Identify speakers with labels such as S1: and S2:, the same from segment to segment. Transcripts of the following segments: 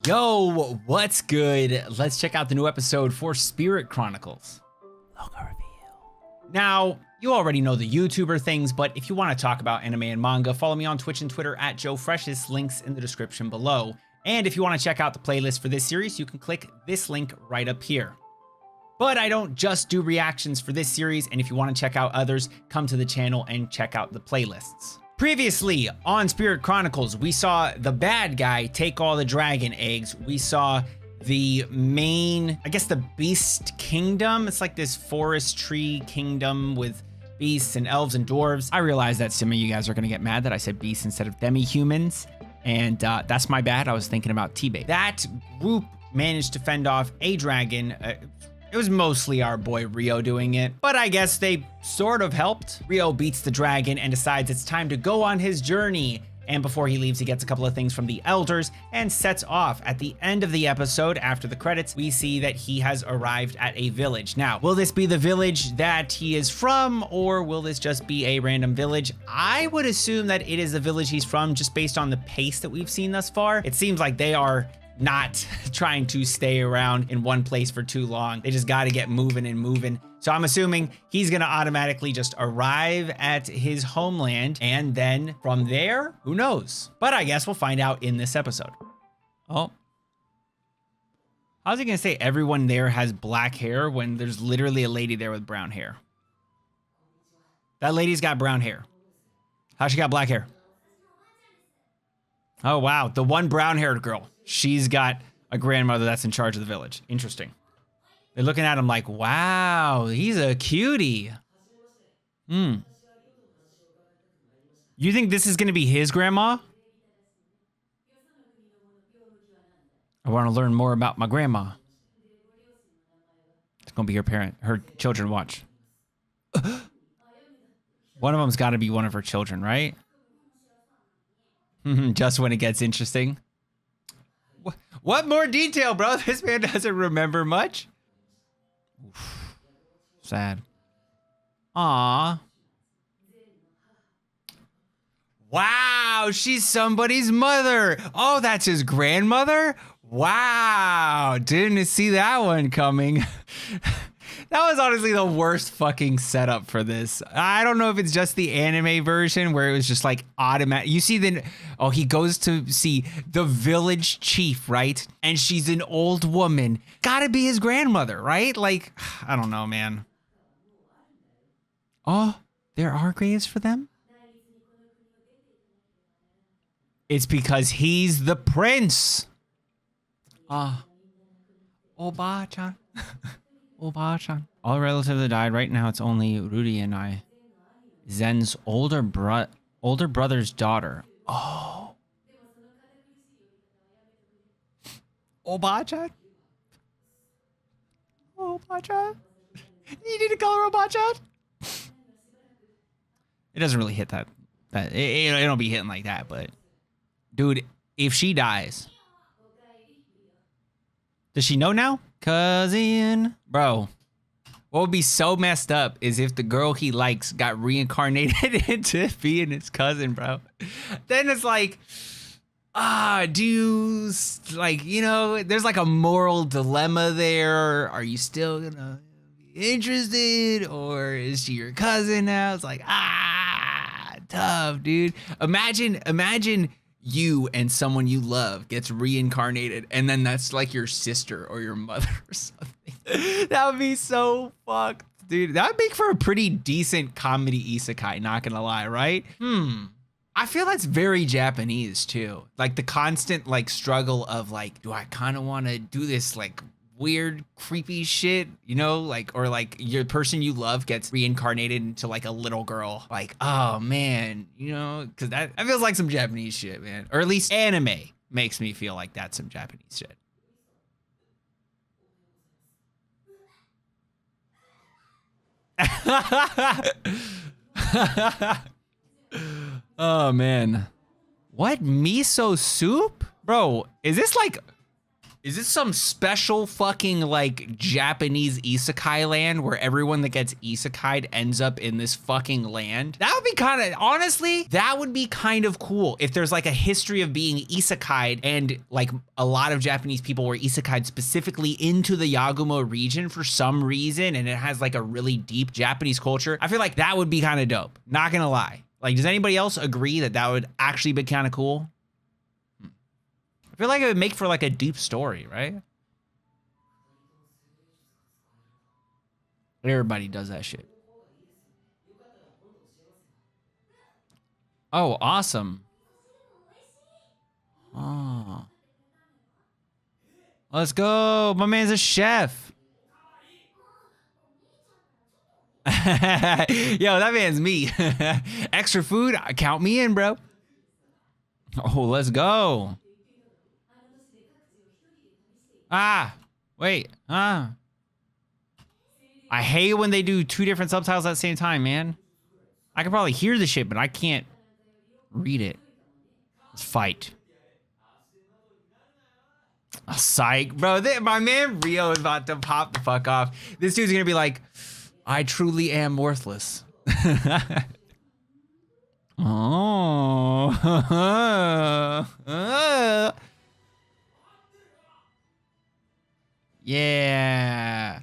S1: Yo, what's good? Let's check out the new episode for Spirit Chronicles. Logo reveal. Now, you already know the YouTuber things, but if you want to talk about anime and manga, follow me on Twitch and Twitter at JoeFreshest, links in the description below. And if you want to check out the playlist for this series, you can click this link right up here. But I don't just do reactions for this series, and if you want to check out others, come to the channel and check out the playlists. Previously on Spirit Chronicles, we saw the bad guy take all the dragon eggs. We saw the main, I guess the beast kingdom. It's like this forest tree kingdom with beasts and elves and dwarves. I realize that some of you guys are gonna get mad that I said beasts instead of demi-humans, and that's my bad. I was thinking about T-Bay. That group managed to fend off a dragon. It was mostly our boy Rio doing it, but I guess they sort of helped. Rio beats the dragon and decides it's time to go on his journey. And before he leaves, he gets a couple of things from the elders and sets off. At the end of the episode, after the credits, we see that he has arrived at a village. Now, will this be the village that he is from, or will this just be a random village? I would assume that it is the village he's from, just based on the pace that we've seen thus far. It seems like they are not trying to stay around in one place for too long. They just got to get moving and moving. So I'm assuming he's going to automatically just arrive at his homeland, and then from there, who knows? But I guess we'll find out in this episode. Oh. How's he going to say everyone there has black hair when there's literally a lady there with brown hair? That lady's got brown hair. How's she got black hair? Oh, wow. The one brown-haired girl. She's got a grandmother that's in charge of the village. Interesting. They're looking at him like, wow, he's a cutie. You think this is going to be his grandma? I want to learn more about my grandma. It's going to be her parent. Her children, watch. One of them's got to be one of her children, right? Just when it gets interesting. What more detail, bro? This man doesn't remember much. Oof. Sad. Aww. Wow, she's somebody's mother. Oh, that's his grandmother? Wow, didn't see that one coming. That was honestly the worst fucking setup for this. I don't know if it's just the anime version where it was just like automatic. You see oh, he goes to see the village chief, right? And she's an old woman. Gotta be his grandmother, right? Like, I don't know, man. Oh, there are graves for them? It's because he's the prince. Oba-chan. Onichan. All relatives have died. Right now, it's only Rudy and I. Zen's older brother's daughter. Oh. Oba-chan? Oba-chan? You need to call her Oba-chan? It doesn't really hit that. It don't be hitting like that, but... Dude, if she dies... Does she know now? Cousin. Bro, what would be so messed up is if the girl he likes got reincarnated into being his cousin, bro. Then it's like, do you, like, you know, there's like a moral dilemma there. Are you still gonna be interested, or is she your cousin now? It's like, tough, dude. Imagine you and someone you love gets reincarnated, and then that's like your sister or your mother or something. That would be so fucked, dude. That would make for a pretty decent comedy isekai, not gonna lie, right? I feel that's very Japanese too. Like the constant like struggle of like, do I kind of want to do this like weird, creepy shit, you know, like, or like your person you love gets reincarnated into like a little girl. Like, oh man, you know, because that feels like some Japanese shit, man. Or at least anime makes me feel like that's some Japanese shit. Oh man. What? Miso soup? Bro, is this like... Is this some special fucking like Japanese isekai land where everyone that gets isekai'd ends up in this fucking land? That would be kind of, honestly, that would be kind of cool if there's like a history of being isekai'd and like a lot of Japanese people were isekai'd specifically into the Yagumo region for some reason and it has like a really deep Japanese culture. I feel like that would be kind of dope. Not gonna lie. Like, does anybody else agree that that would actually be kind of cool? I feel like it would make for like a deep story, right? Everybody does that shit. Oh, awesome. Oh. Let's go. My man's a chef. Yo, that man's me. Extra food, count me in, bro. Oh, let's go. Ah, wait. I hate when they do two different subtitles at the same time, man. I can probably hear the shit, but I can't read it. Let's fight. Oh, psych, bro. My man Rio is about to pop the fuck off. This dude's gonna be like, I truly am worthless. Oh. Yeah.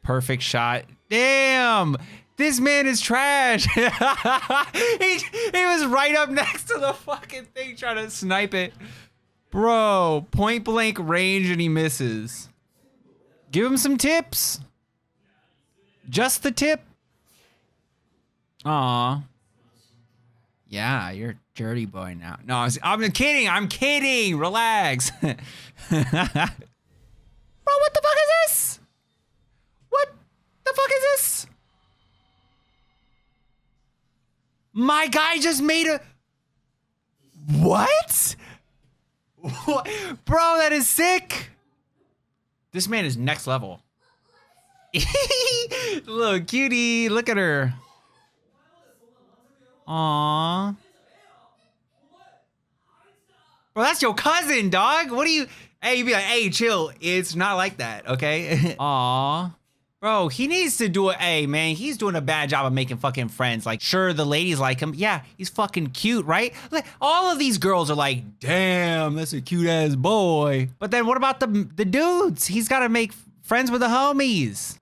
S1: Perfect shot. Damn. This man is trash. he was right up next to the fucking thing trying to snipe it. Bro, point blank range and he misses. Give him some tips. Just the tip. Aw. Yeah, you're a dirty boy now. No, I'm kidding. I'm kidding. Relax. Bro, what the fuck is this? What the fuck is this? My guy just made a... What? What? Bro, that is sick. This man is next level. Little cutie, look at her. Aww. Bro, that's your cousin, dog. What do you... Hey, you be like, hey, chill. It's not like that, okay? Aww. Bro, he needs to do it. Hey, man, he's doing a bad job of making fucking friends. Like, sure, the ladies like him. Yeah, he's fucking cute, right? Like, all of these girls are like, damn, that's a cute ass boy. But then what about the dudes? He's got to make friends with the homies.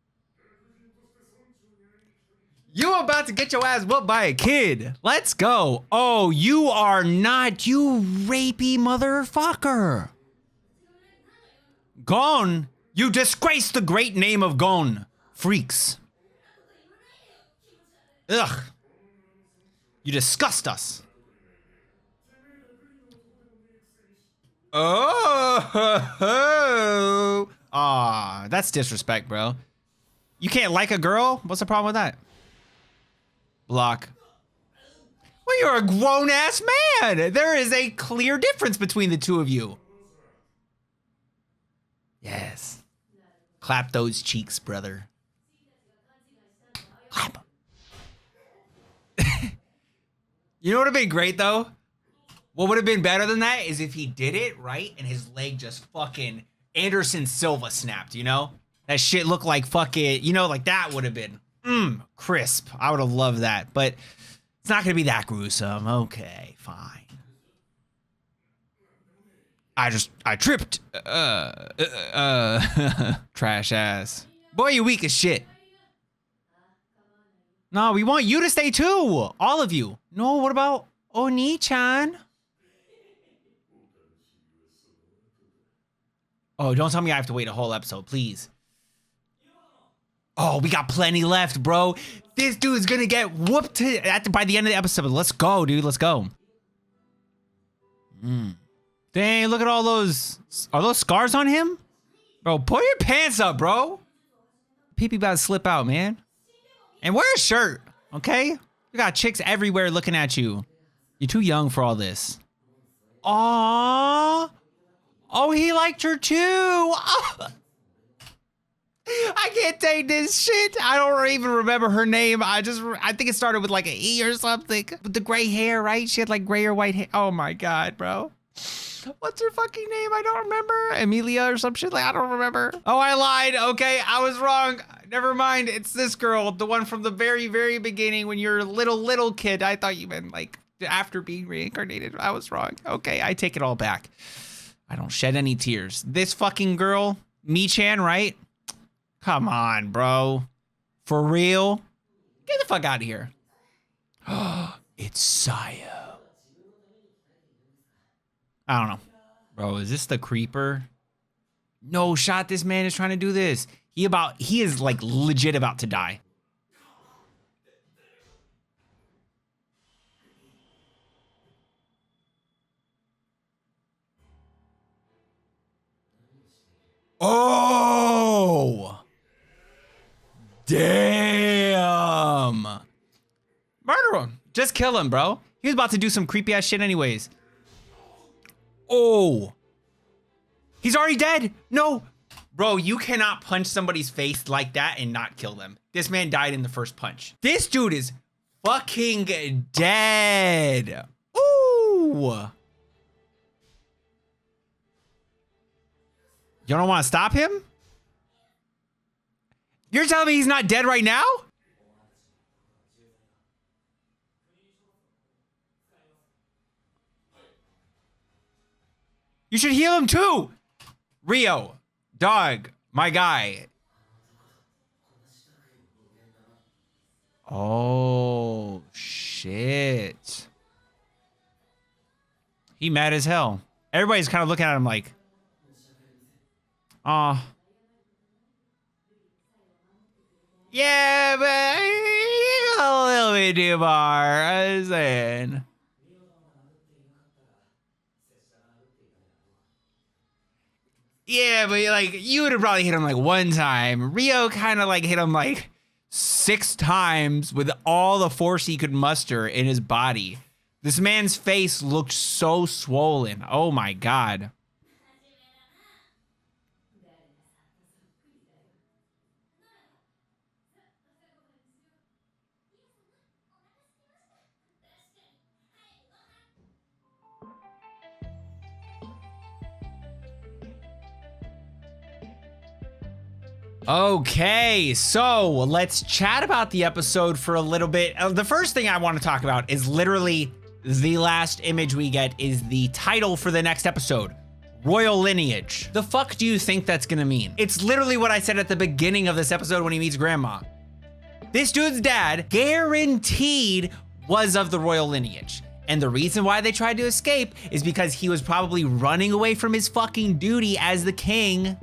S1: You about to get your ass whooped by a kid. Let's go. Oh, you are not, you rapey motherfucker. Gon, you disgrace the great name of Gon. Freaks. Ugh. You disgust us. Oh. Aw, that's disrespect, bro. You can't like a girl? What's the problem with that? Block. Well, you're a grown-ass man. There is a clear difference between the two of you. Yes. Clap those cheeks, brother. Clap. You know what would have been great, though? What would have been better than that is if he did it, right? And his leg just fucking Anderson Silva snapped, you know? That shit looked like fucking, you know, like that would have been crisp. I would have loved that, but it's not gonna be that gruesome. Okay, fine. I tripped. Trash ass. Boy, you weak as shit. No, we want you to stay too. All of you. No, what about Onichan? Oh, don't tell me I have to wait a whole episode, please. Oh, we got plenty left, bro. This dude's gonna get whooped by the end of the episode. Let's go, dude. Let's go. Dang, look at all those. Are those scars on him? Bro, pull your pants up, bro. Pee-pee about to slip out, man. And wear a shirt, okay? You got chicks everywhere looking at you. You're too young for all this. Aww. Oh, he liked her too. Oh. I can't take this shit. I don't even remember her name. I think it started with like an E or something. With the gray hair, right? She had like gray or white hair. Oh my God, bro. What's her fucking name? I don't remember. Amelia or some shit. Like, I don't remember. Oh, I lied. Okay, I was wrong. Never mind. It's this girl, the one from the very, very beginning when you're a little kid. I thought you meant like after being reincarnated. I was wrong. Okay, I take it all back. I don't shed any tears. This fucking girl, Meechan, right? Come on, bro. For real? Get the fuck out of here. It's Saya. I don't know. Bro, is this the creeper? No shot, this man is trying to do this. He is like legit about to die. Oh! Damn! Murder him. Just kill him, bro. He was about to do some creepy ass shit anyways. Oh! He's already dead! No! Bro, you cannot punch somebody's face like that and not kill them. This man died in the first punch. This dude is fucking dead. Ooh! You don't want to stop him? You're telling me he's not dead right now? You should heal him too. Rio, dog, my guy. Oh, shit. He mad as hell. Everybody's kind of looking at him like, oh. Yeah, but a little bit too far. I was saying. Yeah, but like you would have probably hit him like one time. Rio kind of like hit him like 6 times with all the force he could muster in his body. This man's face looked so swollen. Oh my God. Okay, so let's chat about the episode for a little bit. The first thing I want to talk about is literally the last image we get is the title for the next episode, Royal Lineage. The fuck do you think that's gonna mean? It's literally what I said at the beginning of this episode when he meets Grandma. This dude's dad, guaranteed, was of the royal lineage. And the reason why they tried to escape is because he was probably running away from his fucking duty as the king.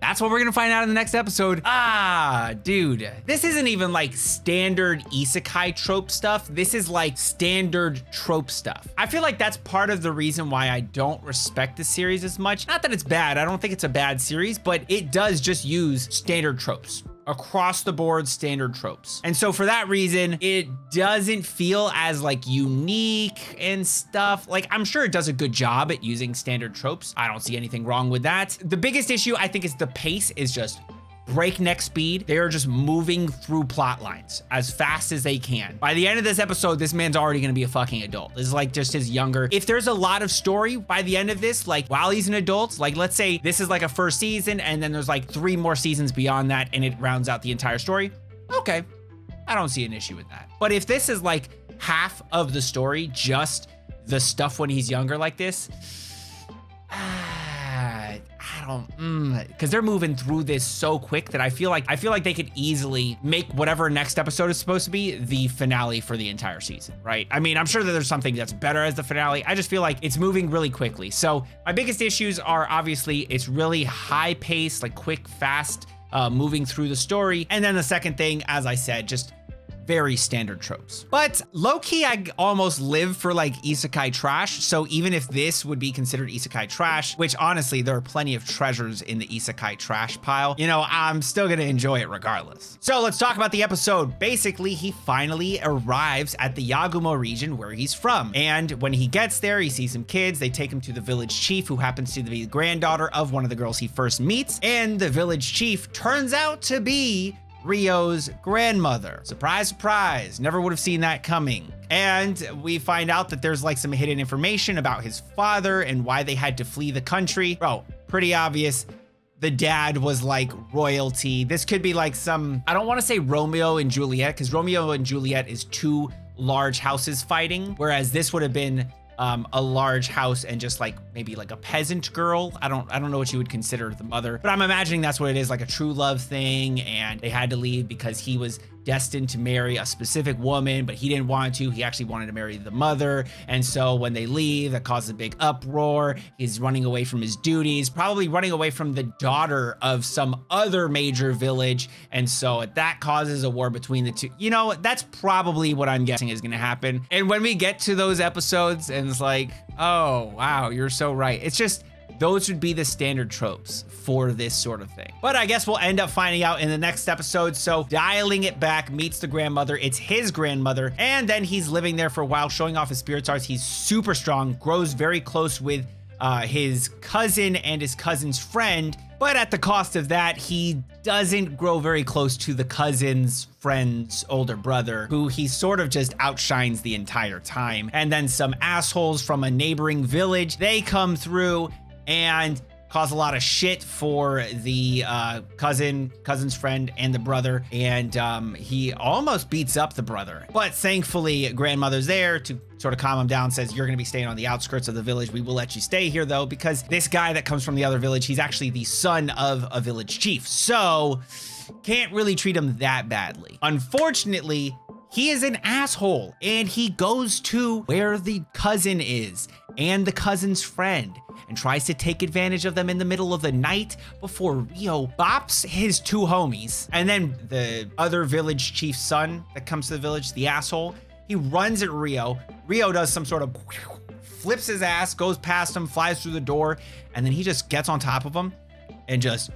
S1: That's what we're gonna find out in the next episode. Ah, dude. This isn't even like standard isekai trope stuff. This is like standard trope stuff. I feel like that's part of the reason why I don't respect the series as much. Not that it's bad, I don't think it's a bad series, but it does just use standard tropes. Across the board standard tropes. And so for that reason, it doesn't feel as like unique and stuff. Like I'm sure it does a good job at using standard tropes. I don't see anything wrong with that. The biggest issue I think is the pace is just breakneck speed. They are just moving through plot lines as fast as they can. By the end of this episode, this man's already gonna be a fucking adult. This is like just his younger. If there's a lot of story by the end of this, like while he's an adult, like let's say this is like a first season and then there's like 3 more seasons beyond that and it rounds out the entire story. Okay, I don't see an issue with that. But if this is like half of the story, just the stuff when he's younger like this, I don't, because they're moving through this so quick that I feel like they could easily make whatever next episode is supposed to be the finale for the entire season, right? I mean, I'm sure that there's something that's better as the finale. I just feel like it's moving really quickly. So my biggest issues are obviously it's really high paced, like quick, fast, moving through the story. And then the second thing, as I said, just very standard tropes. But low-key, I almost live for like isekai trash. So even if this would be considered isekai trash, which honestly, there are plenty of treasures in the isekai trash pile, you know, I'm still gonna enjoy it regardless. So let's talk about the episode. Basically, he finally arrives at the Yagumo region where he's from. And when he gets there, he sees some kids. They take him to the village chief, who happens to be the granddaughter of one of the girls he first meets. And the village chief turns out to be Ryo's grandmother. Surprise, surprise, never would have seen that coming. And we find out that there's like some hidden information about his father and why they had to flee the country. Bro, pretty obvious. The dad was like royalty. This could be like some, I don't want to say Romeo and Juliet, because Romeo and Juliet is two large houses fighting, whereas this would have been a large house and just like maybe like a peasant girl. I don't know what you would consider the mother, but I'm imagining that's what it is, like a true love thing. And they had to leave because he was destined to marry a specific woman, but he didn't want to. He actually wanted to marry the mother. And so when they leave, that causes a big uproar. He's running away from his duties, probably running away from the daughter of some other major village. And so that causes a war between the two. You know, that's probably what I'm guessing is going to happen. And when we get to those episodes and it's like, oh, wow, you're so right. It's just, those would be the standard tropes for this sort of thing. But I guess we'll end up finding out in the next episode. So dialing it back, meets the grandmother. It's his grandmother. And then he's living there for a while, showing off his spirit arts. He's super strong, grows very close with his cousin and his cousin's friend. But at the cost of that, he doesn't grow very close to the cousin's friend's older brother, who he sort of just outshines the entire time. And then some assholes from a neighboring village, they come through and cause a lot of shit for the cousin's friend and the brother. And he almost beats up the brother. But thankfully, grandmother's there to sort of calm him down, says, you're gonna be staying on the outskirts of the village. We will let you stay here though, because this guy that comes from the other village, he's actually the son of a village chief. So can't really treat him that badly. Unfortunately, he is an asshole and he goes to where the cousin is and the cousin's friend and tries to take advantage of them in the middle of the night before Ryo bops his two homies. And then the other village chief's son that comes to the village, the asshole, he runs at Ryo. Ryo does some sort of flips his ass, goes past him, flies through the door, and then he just gets on top of him and just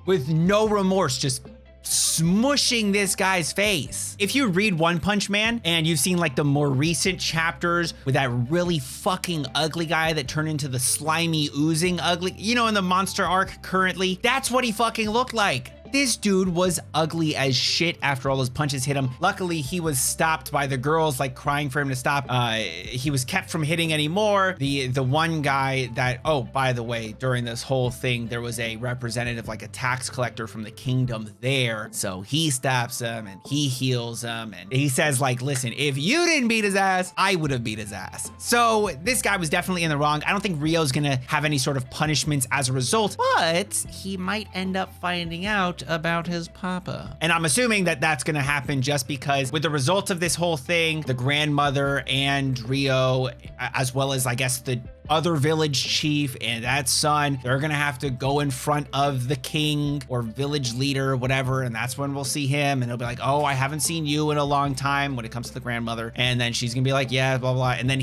S1: with no remorse, just smushing this guy's face. If you read One Punch Man and you've seen like the more recent chapters with that really fucking ugly guy that turned into the slimy oozing ugly, you know, in the monster arc currently, that's what he fucking looked like. This dude was ugly as shit after all those punches hit him. Luckily, he was stopped by the girls, like crying for him to stop. He was kept from hitting anymore. The one guy that, oh, by the way, during this whole thing, there was a representative, like a tax collector from the kingdom there. So he stops him and he heals him. And he says like, listen, if you didn't beat his ass, I would have beat his ass. So this guy was definitely in the wrong. I don't think Ryo's gonna have any sort of punishments as a result, but he might end up finding out about his papa. And I'm assuming that that's gonna happen just because with the result of this whole thing, the grandmother and Ryo, as well as I guess the other village chief and that son, they're gonna have to go in front of the king or village leader, whatever, and that's when we'll see him and he'll be like, oh, I haven't seen you in a long time when it comes to the grandmother. And then she's gonna be like, yeah, blah, blah, and then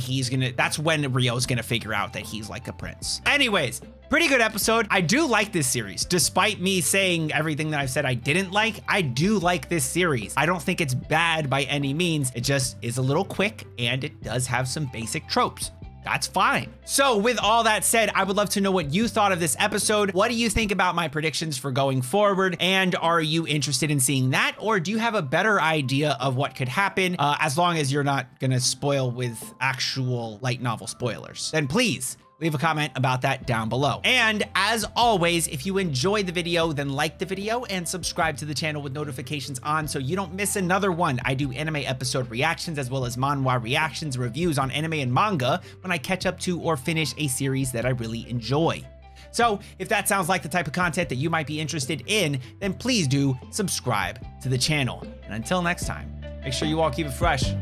S1: that's when Ryo's gonna figure out that he's like a prince. Anyways, pretty good episode. I do like this series. Despite me saying everything that I've said I didn't like, I do like this series. I don't think it's bad by any means. It just is a little quick and it does have some basic tropes. That's fine. So with all that said, I would love to know what you thought of this episode. What do you think about my predictions for going forward? And are you interested in seeing that? Or do you have a better idea of what could happen? As long as you're not gonna spoil with actual light novel spoilers, then please leave a comment about that down below. And as always, if you enjoyed the video, then like the video and subscribe to the channel with notifications on so you don't miss another one. I do anime episode reactions as well as manhwa reactions, reviews on anime and manga when I catch up to or finish a series that I really enjoy. So if that sounds like the type of content that you might be interested in, then please do subscribe to the channel. And until next time, make sure you all keep it fresh.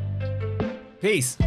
S1: Peace.